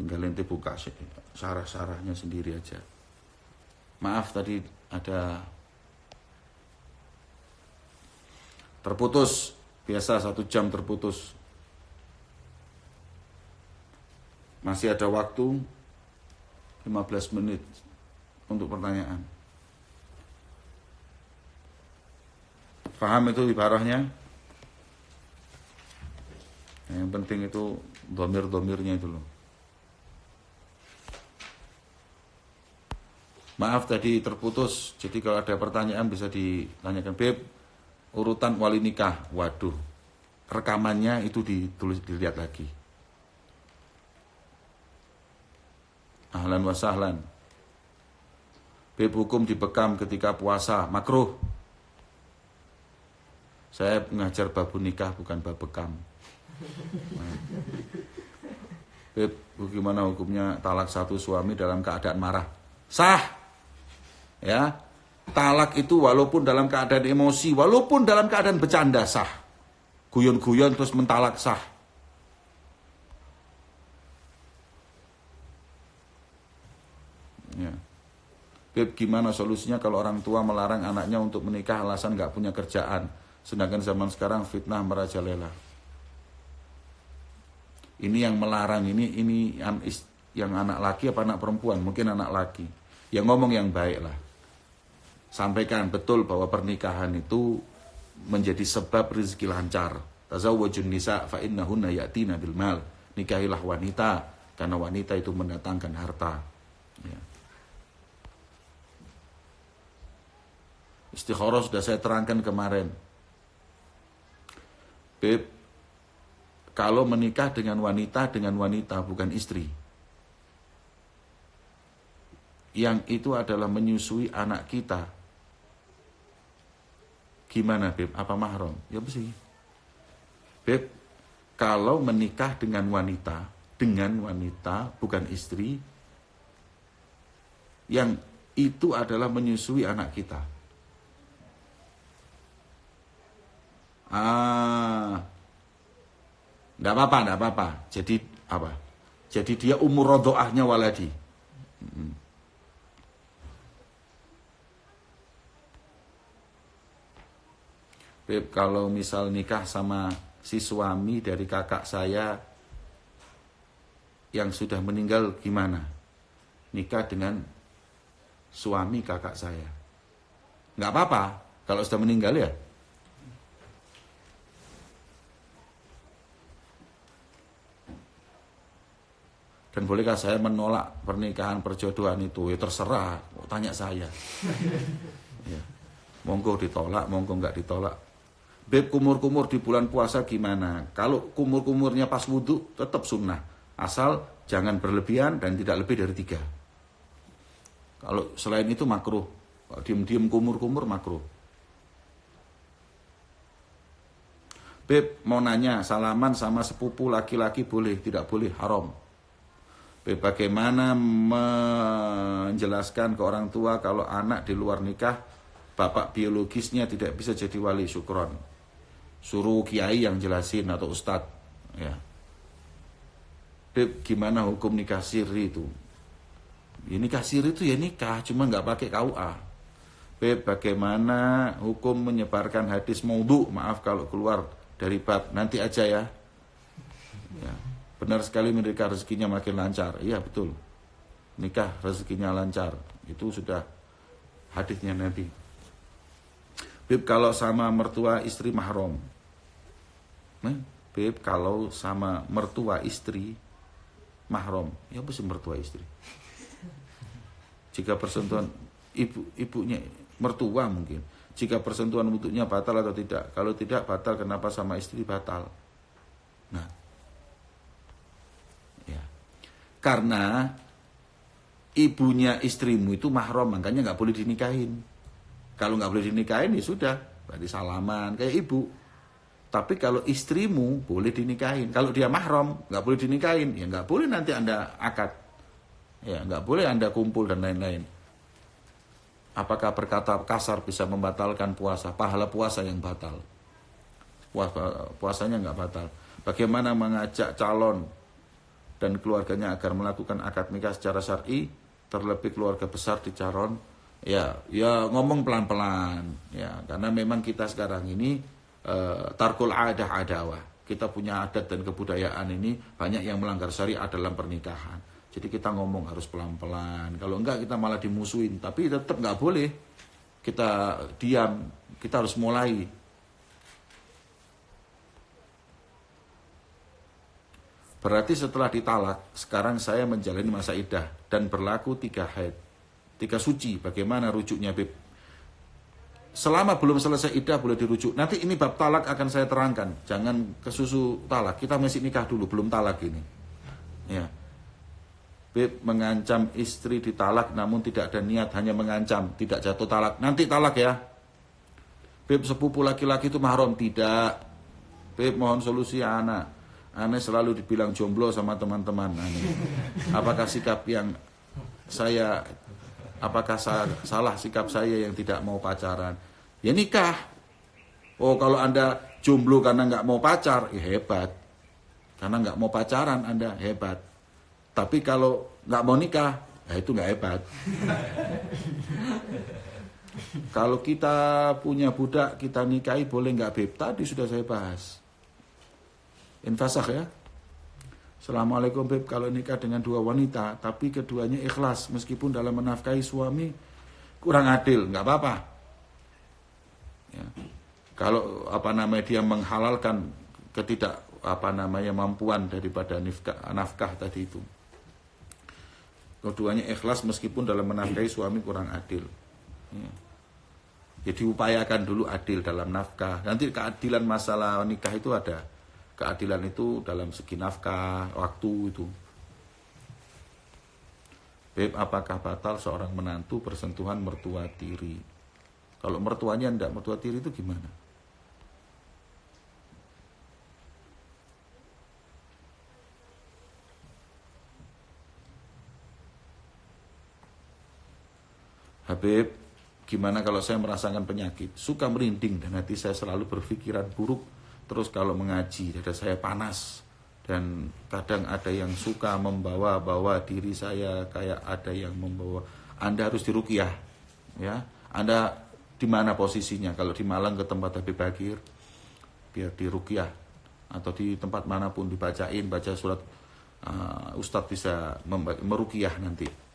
Tinggal ente buka syarah-syarahnya sendiri aja. Maaf tadi ada terputus. Biasa 1 jam terputus. Masih ada waktu 15 menit untuk pertanyaan. Paham itu ibarahnya? Yang penting itu domir-domirnya itu loh. Maaf tadi terputus. Jadi kalau ada pertanyaan bisa ditanyakan. Beb, urutan wali nikah. Waduh, rekamannya itu dilihat lagi. Ahlan wa sahlan. Beb, hukum dibekam ketika puasa makruh. Saya mengajar bab nikah bukan bab bekam. Nah. Beb, bagaimana hukumnya talak satu suami dalam keadaan marah? Sah. Ya. Talak itu walaupun dalam keadaan emosi, walaupun dalam keadaan bercanda sah. Guyon-guyon terus mentalak sah. Ya. Beb, gimana solusinya kalau orang tua melarang anaknya untuk menikah alasan gak punya kerjaan? Sedangkan zaman sekarang fitnah merajalela. Ini yang melarang ini yang anak laki apa anak perempuan? Mungkin anak laki. Yang ngomong yang baik lah. Sampaikan betul bahwa pernikahan itu menjadi sebab rezeki lancar. Tazawwajun nisa fa innahunna ya'tina bil mal. Nikahilah wanita karena wanita itu mendatangkan harta. Ya. Istikharah sudah saya terangkan kemarin. Beb, kalau menikah dengan wanita bukan istri. Yang itu adalah menyusui anak kita. Gimana, Beb? Apa mahram? Ya bersih. Beb, kalau menikah dengan wanita bukan istri, yang itu adalah menyusui anak kita. Enggak apa-apa. Jadi apa? Jadi dia umur rodhoahnya waladi. Beb, kalau misal nikah sama si suami dari kakak saya yang sudah meninggal gimana? Nikah dengan suami kakak saya. Enggak apa-apa kalau sudah meninggal ya. Dan bolehkah saya menolak pernikahan perjodohan itu? Ya terserah, tanya saya. Ya. Monggo ditolak, monggo enggak ditolak. Beb, kumur-kumur di bulan puasa gimana? Kalau kumur-kumurnya pas wudhu, tetap sunnah. Asal jangan berlebihan dan tidak lebih dari 3. Kalau selain itu makruh. Kalau diem-diem kumur-kumur makruh. Beb, mau nanya, salaman sama sepupu laki-laki boleh, tidak boleh, haram. Bagaimana menjelaskan ke orang tua kalau anak di luar nikah bapak biologisnya tidak bisa jadi wali? Syukron. Suruh kiai yang jelasin atau ustadz. Ya. Beb, gimana hukum nikah siri itu? Ya, nikah siri itu ya nikah, cuma nggak pakai KUA. Beb, bagaimana hukum menyebarkan hadis maudhu? Maaf kalau keluar dari bab, nanti aja ya. Ya. Benar sekali menikah rezekinya makin lancar. Iya betul. Nikah rezekinya lancar. Itu sudah hadisnya Nabi. Beb, kalau sama mertua istri mahram. Beb, kalau sama mertua istri mahram. Ya apa sih mertua istri? Jika persentuhan ibunya mertua mungkin. Jika persentuhan wudhunya batal atau tidak. Kalau tidak batal, kenapa sama istri batal? Nah. Karena ibunya istrimu itu mahram, makanya nggak boleh dinikahin. Kalau nggak boleh dinikahin ya sudah, berarti salaman kayak ibu. Tapi kalau istrimu boleh dinikahin. Kalau dia mahram nggak boleh dinikahin, ya nggak boleh nanti Anda akad. Ya nggak boleh Anda kumpul dan lain-lain. Apakah berkata kasar bisa membatalkan puasa? Pahala puasa yang batal. Puasanya nggak batal. Bagaimana mengajak calon dan keluarganya agar melakukan akad nikah secara syar'i, terlebih keluarga besar di Caron. Ya ngomong pelan-pelan ya, karena memang kita sekarang ini tarkul adah adawah. Kita punya adat dan kebudayaan ini banyak yang melanggar syariat dalam pernikahan. Jadi kita ngomong harus pelan-pelan. Kalau enggak kita malah dimusuhin. Tapi tetap nggak boleh kita diam. Kita harus mulai. Berarti setelah ditalak, sekarang saya menjalani masa iddah dan berlaku 3 haid, 3 suci. Bagaimana rujuknya, Beb? Selama belum selesai iddah boleh dirujuk. Nanti ini bab talak akan saya terangkan. Jangan kesusu talak. Kita masih nikah dulu, belum talak ini. Ya. Beb mengancam istri ditalak namun tidak ada niat, hanya mengancam, tidak jatuh talak. Nanti talak ya. Beb sepupu laki-laki itu mahram? Tidak. Beb mohon solusi anak. Aneh selalu dibilang jomblo sama teman-teman. Apakah sikap yang saya, apakah salah sikap saya yang tidak mau pacaran? Ya nikah. Oh kalau Anda jomblo karena nggak mau pacar, ya hebat. Karena nggak mau pacaran Anda, hebat. Tapi kalau nggak mau nikah, ya itu nggak hebat. Kalau kita punya budak, kita nikahi boleh nggak, Beb? Tadi sudah saya bahas. Infasakh ya. Assalamualaikum, Beb. Kalau nikah dengan 2 wanita, tapi keduanya ikhlas, meskipun dalam menafkahi suami kurang adil, nggak apa-apa. Ya. Kalau dia menghalalkan mampuan daripada nafkah tadi itu. Keduanya ikhlas meskipun dalam menafkahi suami kurang adil. Ya. Jadi upayakan dulu adil dalam nafkah. Nanti keadilan masalah nikah itu ada. Keadilan itu dalam segi nafkah, waktu itu. Beb, apakah batal seorang menantu bersentuhan mertua tiri? Kalau mertuanya enggak, mertua tiri itu gimana? Habib, gimana kalau saya merasakan penyakit? Suka merinding dan hati saya selalu berpikiran buruk. Terus kalau mengaji, dada saya panas. Dan kadang ada yang suka membawa-bawa diri saya, kayak ada yang membawa. Anda harus diruqyah. Ya. Anda di mana posisinya? Kalau di Malang ke tempat Habib Bakir, biar diruqyah. Atau di tempat manapun dibacain, baca surat. Ustadz bisa meruqyah nanti.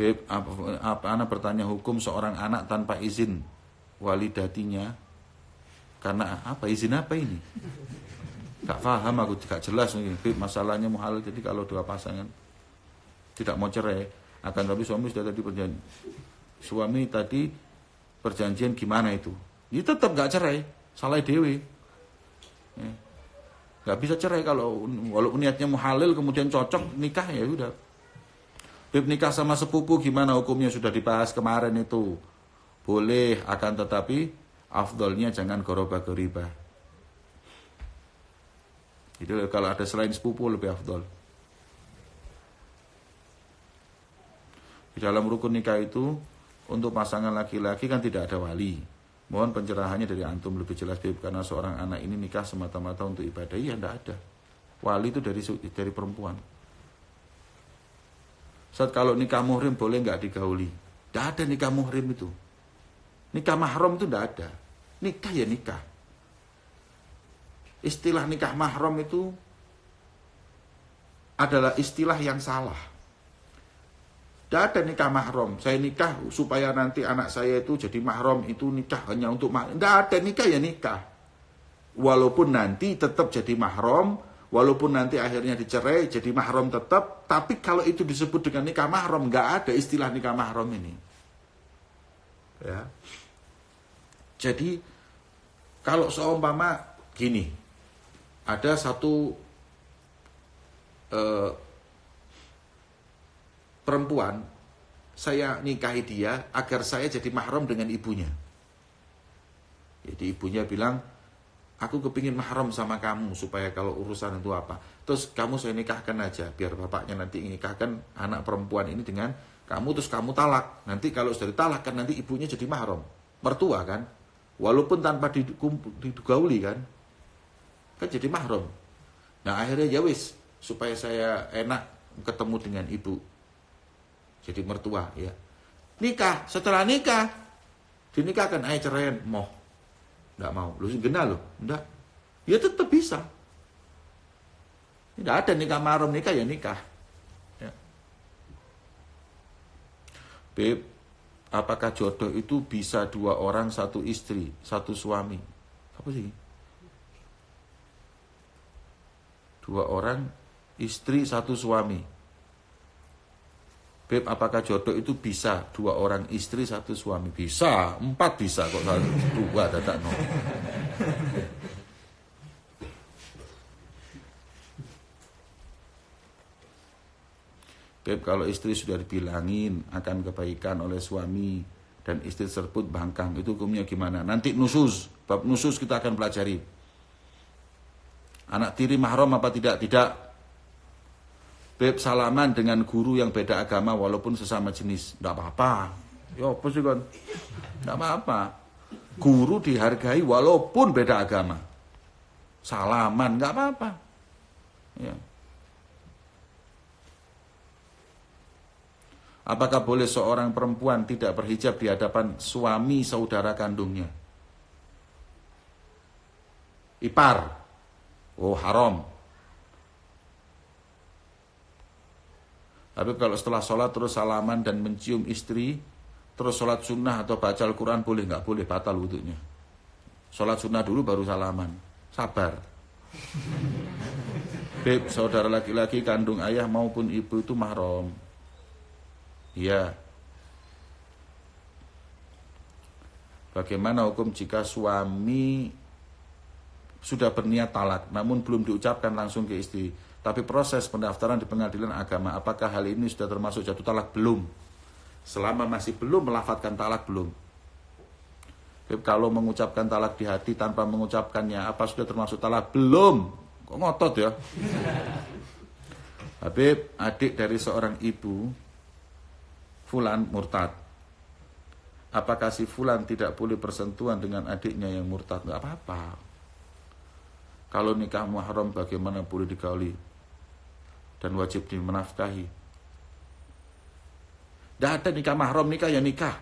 Beb, anak bertanya hukum seorang anak tanpa izin walidatinya. Karena apa? Izin apa ini? Gak paham aku, gak jelas nih. Beb, masalahnya muhal. Jadi kalau 2 pasangan tidak mau cerai, akan tapi suami sudah tadi perjanjian. Suami tadi perjanjian gimana itu? Ini tetap gak cerai, salah dewe. Gak bisa cerai kalau walaupun niatnya muhalil kemudian cocok nikah ya udah. Beb, nikah sama sepupu gimana hukumnya? Sudah dibahas kemarin itu. Boleh, akan tetapi afdolnya jangan goroba-goriba. Jadi kalau ada selain sepupu lebih afdol. Di dalam rukun nikah itu untuk pasangan laki-laki kan tidak ada wali. Mohon pencerahannya dari antum lebih jelas, Beb, karena seorang anak ini nikah semata-mata untuk ibadah. Iya, tidak ada. Wali itu dari perempuan. Saat kalau nikah muhrim boleh nggak digauli? Tidak ada nikah muhrim itu. Nikah mahram itu tidak ada. Nikah ya nikah. Istilah nikah mahram itu adalah istilah yang salah. Tidak ada nikah mahram. Saya nikah supaya nanti anak saya itu jadi mahram, itu nikah hanya untuk mahram. Tidak ada, nikah ya nikah. Walaupun nanti tetap jadi mahram, walaupun nanti akhirnya dicerai, jadi mahram tetap. Tapi kalau itu disebut dengan nikah mahram, nggak ada istilah nikah mahram ini. Ya. Jadi, kalau seumpama gini, ada satu perempuan, saya nikahi dia agar saya jadi mahram dengan ibunya. Jadi ibunya bilang, aku kepingin mahram sama kamu supaya kalau urusan itu apa. Terus kamu saya nikahkan aja biar bapaknya nanti nikahkan anak perempuan ini dengan kamu terus kamu talak. Nanti kalau sudah ditalak kan nanti ibunya jadi mahram, mertua kan, walaupun tanpa digauli kan jadi mahram. Nah akhirnya ya wis, supaya saya enak ketemu dengan ibu, jadi mertua ya. Nikah, setelah nikah dinikahkan, ayo ceraian, mau nggak mau, lu gena lo, enggak, ya tetap bisa. Tidak ada nikah mahram, nikah ya nikah. Ya. Beb, apakah jodoh itu bisa 2 orang 1 istri 1 suami? Apa sih? 2 orang istri 1 suami. Beb, apakah jodoh itu bisa 2 orang istri 1 suami? Bisa, 4 bisa kok, 2 dadak no. Beb, kalau istri sudah dibilangin akan kebaikan oleh suami dan istri tersebut bangkang, itu hukumnya gimana? Nanti nusus, bab nusus kita akan pelajari. Anak tiri mahram apa tidak? Tidak. Beb, salaman dengan guru yang beda agama walaupun sesama jenis, enggak apa-apa. Ya apa sih kan? Enggak apa-apa. Guru dihargai walaupun beda agama. Salaman enggak apa-apa. Ya. Apakah boleh seorang perempuan tidak berhijab di hadapan suami saudara kandungnya? Ipar. Oh, haram. Tapi kalau setelah sholat terus salaman dan mencium istri, terus sholat sunnah atau baca Al-Quran boleh? Nggak boleh, batal wudunya. Sholat sunnah dulu baru salaman. Sabar. Beb, saudara laki-laki kandung ayah maupun ibu itu mahram. Iya. Bagaimana hukum jika suami sudah berniat talak namun belum diucapkan langsung ke istri, tapi proses pendaftaran di pengadilan agama, apakah hal ini sudah termasuk jatuh talak? Belum. Selama masih belum melafadzkan talak, belum. Kalau mengucapkan talak di hati tanpa mengucapkannya, apa sudah termasuk talak? Belum. Kok ngotot ya? Habib, adik dari seorang ibu, Fulan murtad. Apakah si Fulan tidak boleh bersentuhan dengan adiknya yang murtad? Enggak apa-apa. Kalau nikah mahram bagaimana boleh digauli dan wajib dimenafkahi? Tidak ada nikah mahram, nikah ya nikah.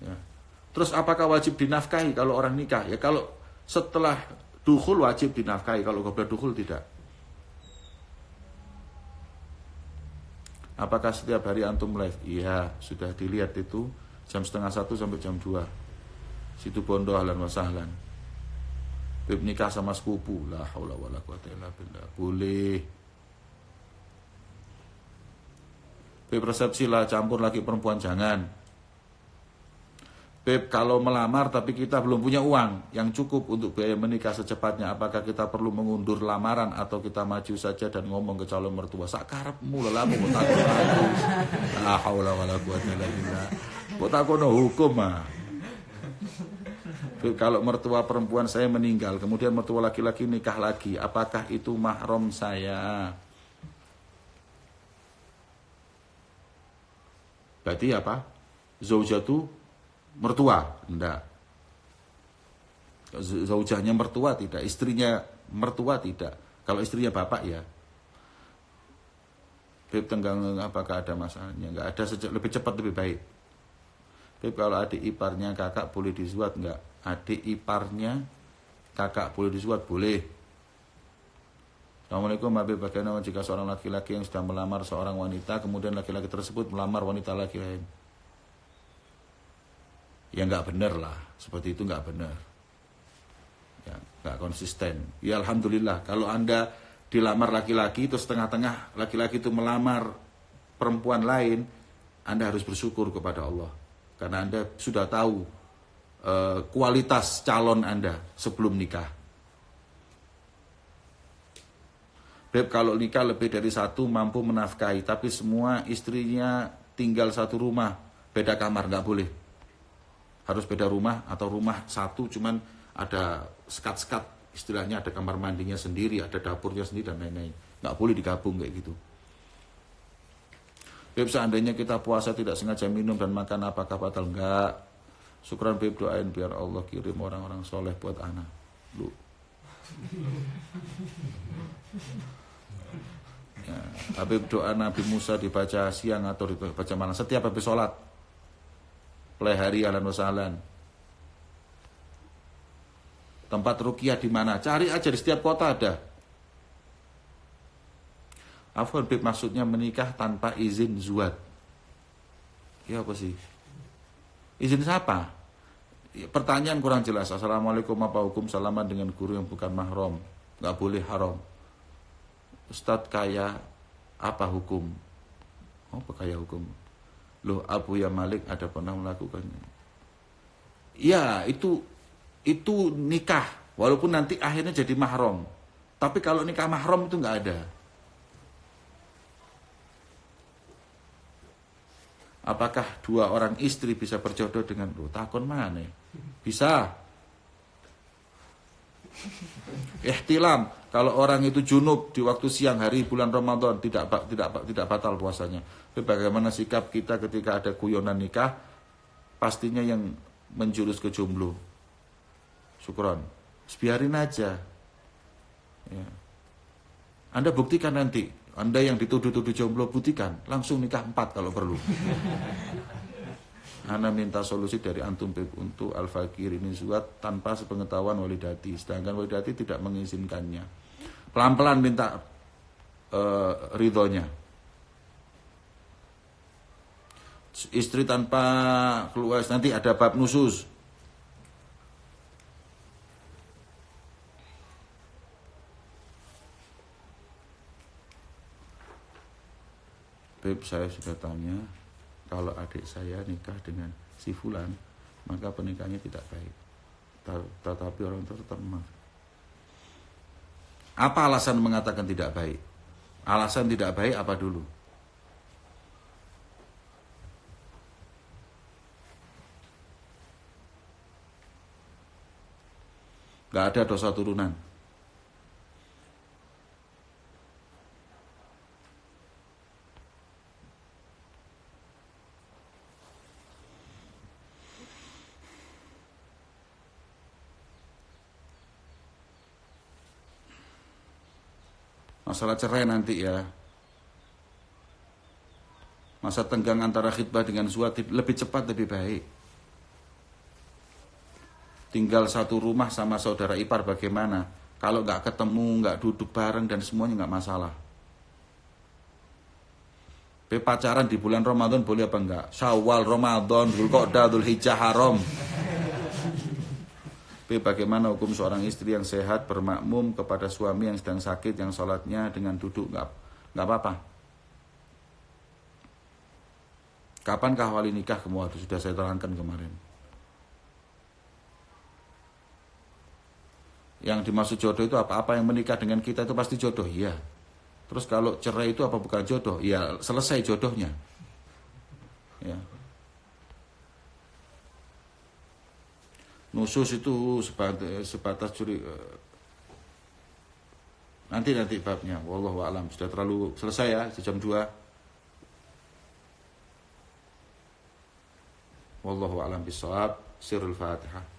Ya. Terus apakah wajib dinafkahi kalau orang nikah? Ya kalau setelah dukhul wajib dinafkahi, kalau qabla dukhul tidak. Apakah setiap hari antum live? Iya, sudah dilihat itu jam 12:30 sampai jam 2. Situ Bondo ahlan wa sahlan. Beb nikah sama sepupu, la haula wala quwata illa billah. Boleh. Beb resepsi lah, campur laki perempuan jangan. Beb, kalau melamar tapi kita belum punya uang yang cukup untuk biaya menikah secepatnya, apakah kita perlu mengundur lamaran atau kita maju saja dan ngomong ke calon mertua? Sakarepmu lelamu kok takon aku. La haula wala quwata illa billah. Kok takono hukum ah. Beb, kalau mertua perempuan saya meninggal, kemudian mertua laki-laki nikah lagi, apakah itu mahram saya? Berarti apa? Zaujatu mertua? Enggak. Zaujahnya mertua tidak, istrinya mertua tidak. Kalau istrinya bapak ya. Beb, tenggang apakah ada masalahnya? Enggak ada, lebih cepat lebih baik. Beb, kalau adik iparnya kakak boleh disuat enggak? Adik iparnya kakak boleh disuat? Boleh. Assalamualaikum, Habib, bagaimana jika seorang laki-laki yang sudah melamar seorang wanita, kemudian laki-laki tersebut melamar wanita laki lain? Ya nggak benar lah, seperti itu nggak benar. Ya, nggak konsisten. Ya alhamdulillah, kalau Anda dilamar laki-laki, terus tengah-tengah laki-laki itu melamar perempuan lain, Anda harus bersyukur kepada Allah. Karena Anda sudah tahu kualitas calon Anda sebelum nikah. Beb, kalau nikah lebih dari satu mampu menafkahi, tapi semua istrinya tinggal satu rumah, beda kamar, nggak boleh. Harus beda rumah atau rumah satu, cuman ada sekat-sekat, istilahnya ada kamar mandinya sendiri, ada dapurnya sendiri dan lain-lain. Nggak boleh digabung kayak gitu. Beb, seandainya kita puasa tidak sengaja minum dan makan, apakah batal? Enggak. Syukran Beb, doain biar Allah kirim orang-orang soleh buat anak. Lu. Ya, Habib doa Nabi Musa dibaca siang atau dibaca malam setiap habis sholat. Pelehari ahlan wasalan. Tempat ruqyah di mana? Cari aja, di setiap kota ada. Afwan Bib, maksudnya menikah tanpa izin zuat. Ya apa sih? Izin siapa? Ya, pertanyaan kurang jelas. Assalamualaikum, apa hukum salaman dengan guru yang bukan mahram? Gak boleh, haram. Ustadz, kaya apa hukum? Apa kaya hukum? Loh, Abu Ya Malik ada pernah melakukannya. Ya, itu nikah. Walaupun nanti akhirnya jadi mahram. Tapi kalau nikah mahram itu gak ada. Apakah dua orang istri bisa berjodoh dengan takon mana? Bisa. Ihtilam, kalau orang itu junub di waktu siang hari bulan Ramadan tidak batal puasanya. Tapi bagaimana sikap kita ketika ada guyonan nikah? Pastinya yang menjurus ke jomblo. Syukron. Biarin aja. Ya. Anda buktikan nanti. Anda yang dituduh-tuduh jomblo, buktikan. Langsung nikah 4 kalau perlu. Ana minta solusi dari antum Beb untuk al-fakir ini zuat tanpa sepengetahuan walidati. Sedangkan walidati tidak mengizinkannya. Pelan-pelan minta ridhonya. Istri tanpa keluar, nanti ada bab nusus. Beb, saya sudah tanya, kalau adik saya nikah dengan si fulan, maka pernikahannya tidak baik. Tetapi orang tua tetap memaksa. Apa alasan mengatakan tidak baik? Alasan tidak baik apa dulu? Gak ada dosa turunan. Masalah cerai nanti ya. Masa tenggang antara khitbah dengan zuat lebih cepat lebih baik. Tinggal satu rumah sama saudara ipar bagaimana? Kalau nggak ketemu, nggak duduk bareng dan semuanya nggak masalah. Pacaran di bulan Ramadan boleh apa enggak? Syawal, Ramadan, Dzulqa'dah, Dzulhijjah haram. Bagaimana hukum seorang istri yang sehat bermakmum kepada suami yang sedang sakit, yang sholatnya dengan duduk? Nggak apa-apa. Kapankah wali nikah? Kemudian sudah saya terangkan kemarin. Yang dimaksud jodoh itu apa yang menikah dengan kita itu pasti jodoh, iya. Terus kalau cerai itu apa bukan jodoh? Ya selesai jodohnya. Ya. Nusus itu sebatas curi. Nanti babnya. Wallahu a'lam. Sudah terlalu selesai ya, jam 2. Wallahu a'lam bishawab. Sirrul Fatihah.